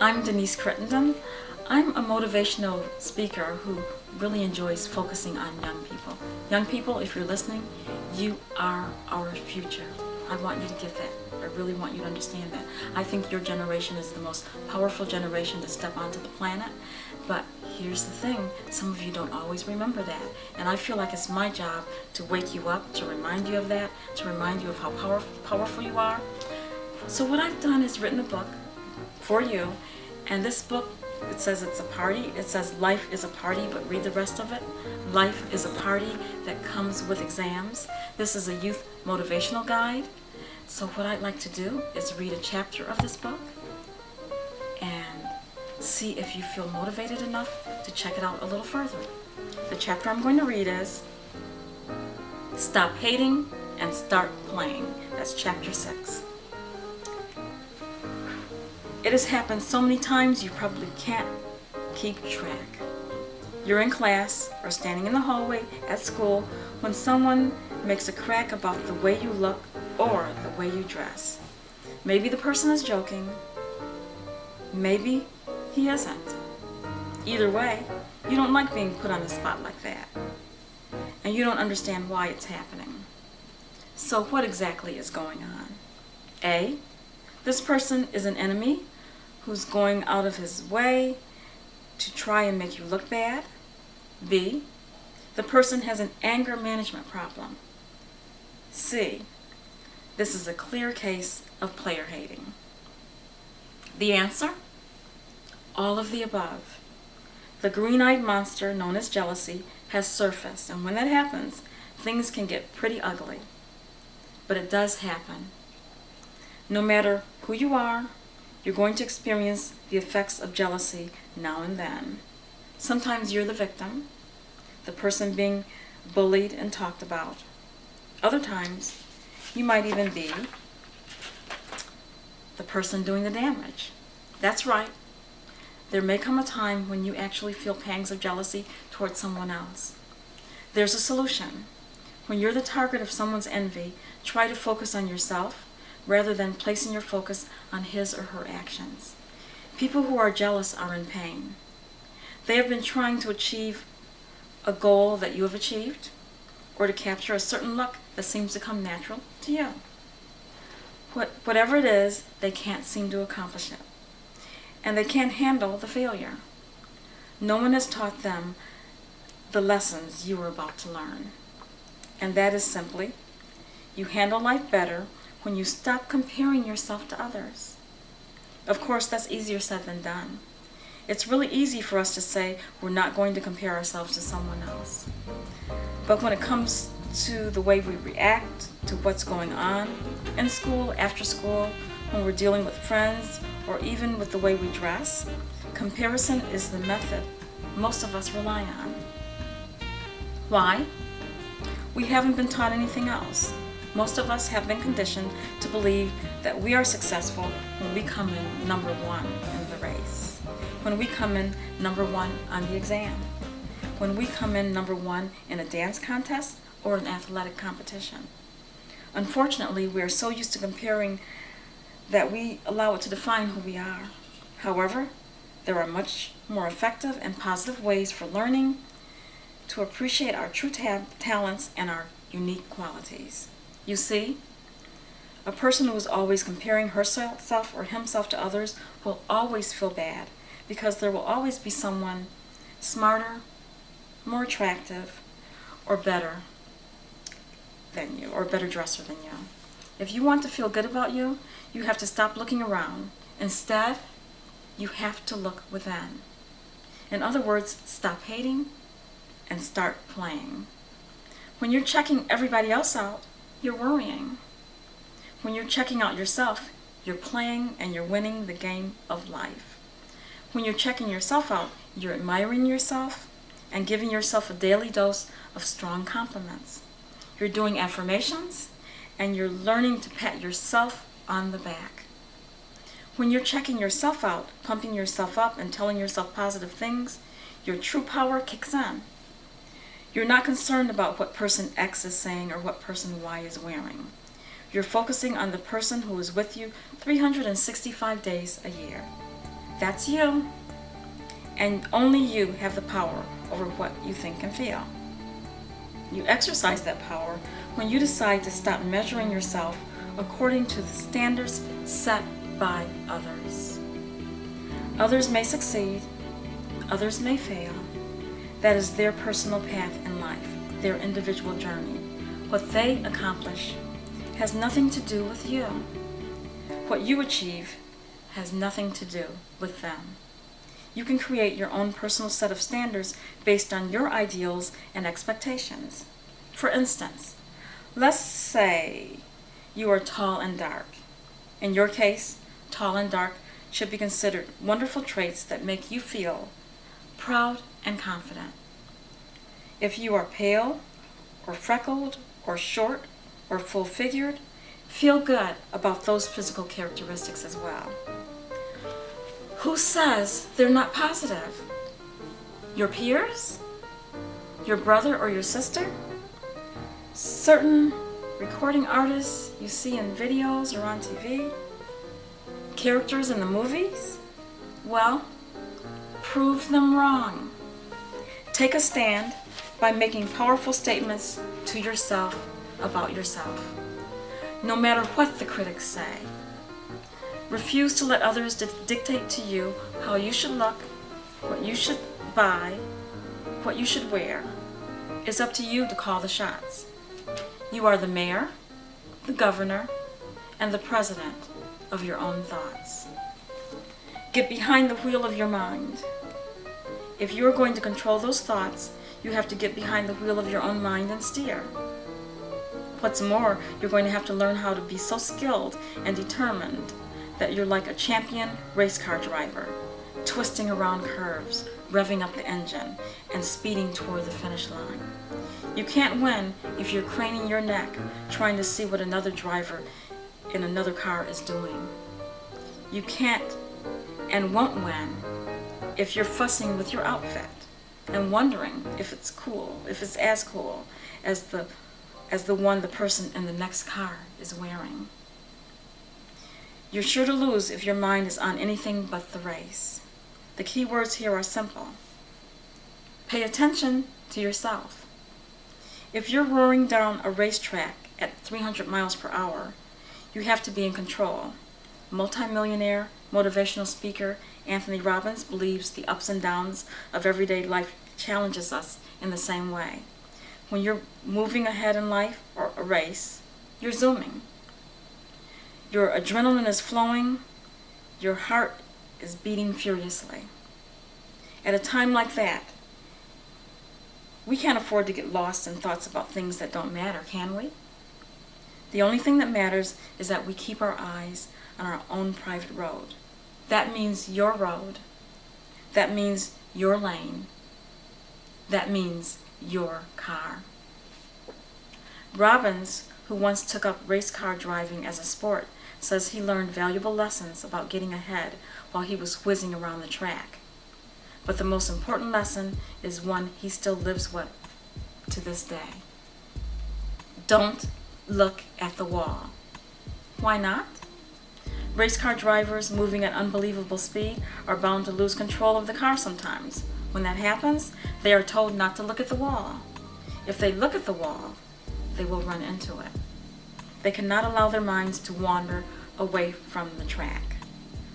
I'm Denise Crittendon. I'm a motivational speaker who really enjoys focusing on young people. Young people, if you're listening, you are our future. I want you to get that. I really want you to understand that. I think your generation is the most powerful generation to step onto the planet. But here's the thing, some of you don't always remember that. And I feel like it's my job to wake you up, to remind you of that, to remind you of how powerful you are. So what I've done is written a book for you. And this book, it says it's a party. It says life is a party, but read the rest of it. Life is a party that comes with exams. This is a youth motivational guide. So what I'd like to do is read a chapter of this book and see if you feel motivated enough to check it out a little further. The chapter I'm going to read is Stop Hating and Start Playing. That's chapter 6. It has happened so many times you probably can't keep track. You're in class or standing in the hallway at school when someone makes a crack about the way you look or the way you dress. Maybe the person is joking. Maybe he isn't. Either way, you don't like being put on the spot like that. And you don't understand why it's happening. So what exactly is going on? A, this person is an enemy who's going out of his way to try and make you look bad. B, the person has an anger management problem. C, this is a clear case of player hating. The answer? All of the above. The green-eyed monster known as jealousy has surfaced, and when that happens, things can get pretty ugly. But it does happen. No matter who you are, you're going to experience the effects of jealousy now and then. Sometimes you're the victim, the person being bullied and talked about. Other times, you might even be the person doing the damage. That's right. There may come a time when you actually feel pangs of jealousy towards someone else. There's a solution. When you're the target of someone's envy, try to focus on yourself rather than placing your focus on his or her actions. People who are jealous are in pain. They have been trying to achieve a goal that you have achieved, or to capture a certain look that seems to come natural to you. Whatever it is, they can't seem to accomplish it. And they can't handle the failure. No one has taught them the lessons you are about to learn. And that is simply, you handle life better when you stop comparing yourself to others. Of course, that's easier said than done. It's really easy for us to say we're not going to compare ourselves to someone else. But when it comes to the way we react to what's going on in school, after school, when we're dealing with friends, or even with the way we dress, comparison is the method most of us rely on. Why? We haven't been taught anything else. Most of us have been conditioned to believe that we are successful when we come in number one in the race, when we come in number one on the exam, when we come in number one in a dance contest or an athletic competition. Unfortunately, we are so used to comparing that we allow it to define who we are. However, there are much more effective and positive ways for learning to appreciate our true talents and our unique qualities. You see, a person who is always comparing herself or himself to others will always feel bad because there will always be someone smarter, more attractive, or better than you, or a better dresser than you. If you want to feel good about you, you have to stop looking around. Instead, you have to look within. In other words, stop hating and start playing. When you're checking everybody else out, you're worrying. When you're checking out yourself, you're playing and you're winning the game of life. When you're checking yourself out, you're admiring yourself and giving yourself a daily dose of strong compliments. You're doing affirmations and you're learning to pat yourself on the back. When you're checking yourself out, pumping yourself up and telling yourself positive things, your true power kicks in. You're not concerned about what person X is saying or what person Y is wearing. You're focusing on the person who is with you 365 days a year. That's you. And only you have the power over what you think and feel. You exercise that power when you decide to stop measuring yourself according to the standards set by others. Others may succeed, others may fail. That is their personal path in life, their individual journey. What they accomplish has nothing to do with you. What you achieve has nothing to do with them. You can create your own personal set of standards based on your ideals and expectations. For instance, let's say you are tall and dark. In your case, tall and dark should be considered wonderful traits that make you feel proud and confident. If you are pale, or freckled, or short, or full-figured, feel good about those physical characteristics as well. Who says they're not positive? Your peers? Your brother or your sister? Certain recording artists you see in videos or on TV? Characters in the movies? Well, prove them wrong. Take a stand by making powerful statements to yourself about yourself, no matter what the critics say. Refuse to let others dictate to you how you should look, what you should buy, what you should wear. It's up to you to call the shots. You are the mayor, the governor, and the president of your own thoughts. Get behind the wheel of your mind. If you're going to control those thoughts, you have to get behind the wheel of your own mind and steer. What's more, you're going to have to learn how to be so skilled and determined that you're like a champion race car driver, twisting around curves, revving up the engine, and speeding toward the finish line. You can't win if you're craning your neck trying to see what another driver in another car is doing. You can't and won't win if you're fussing with your outfit and wondering if it's cool, if it's as cool as the one the person in the next car is wearing. You're sure to lose if your mind is on anything but the race. The key words here are simple. Pay attention to yourself. If you're roaring down a racetrack at 300 miles per hour, you have to be in control. Multi-millionaire motivational speaker Anthony Robbins believes the ups and downs of everyday life challenges us in the same way. When you're moving ahead in life or a race, you're zooming. Your adrenaline is flowing, your heart is beating furiously. At a time like that, we can't afford to get lost in thoughts about things that don't matter, can we? The only thing that matters is that we keep our eyes on our own private road. That means your road. That means your lane. That means your car. Robbins, who once took up race car driving as a sport, says he learned valuable lessons about getting ahead while he was whizzing around the track. But the most important lesson is one he still lives with to this day. Don't look at the wall. Why not? Race car drivers moving at unbelievable speed are bound to lose control of the car sometimes. When that happens, they are told not to look at the wall. If they look at the wall, they will run into it. They cannot allow their minds to wander away from the track.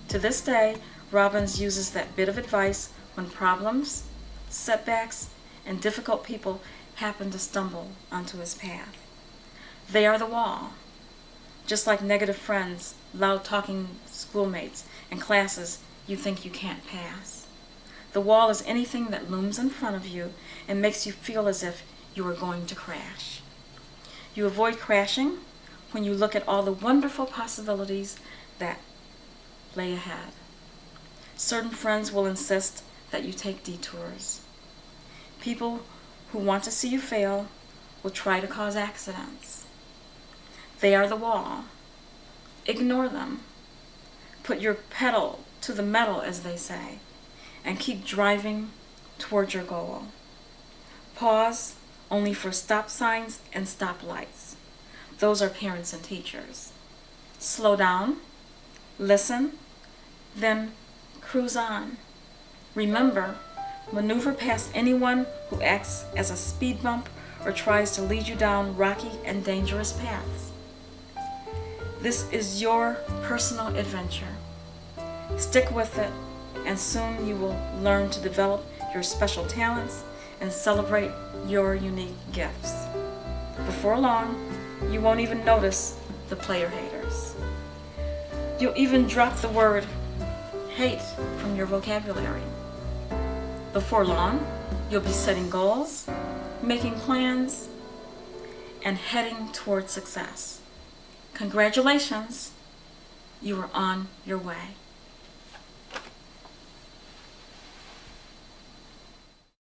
To this day, Robbins uses that bit of advice when problems, setbacks, and difficult people happen to stumble onto his path. They are the wall. Just like negative friends, loud-talking schoolmates, and classes you think you can't pass. The wall is anything that looms in front of you and makes you feel as if you are going to crash. You avoid crashing when you look at all the wonderful possibilities that lay ahead. Certain friends will insist that you take detours. People who want to see you fail will try to cause accidents. They are the wall. Ignore them. Put your pedal to the metal, as they say, and keep driving toward your goal. Pause only for stop signs and stop lights. Those are parents and teachers. Slow down, listen, then cruise on. Remember, maneuver past anyone who acts as a speed bump or tries to lead you down rocky and dangerous paths. This is your personal adventure. Stick with it, and soon you will learn to develop your special talents and celebrate your unique gifts. Before long, you won't even notice the player haters. You'll even drop the word hate from your vocabulary. Before long, you'll be setting goals, making plans, and heading toward success. Congratulations, you are on your way.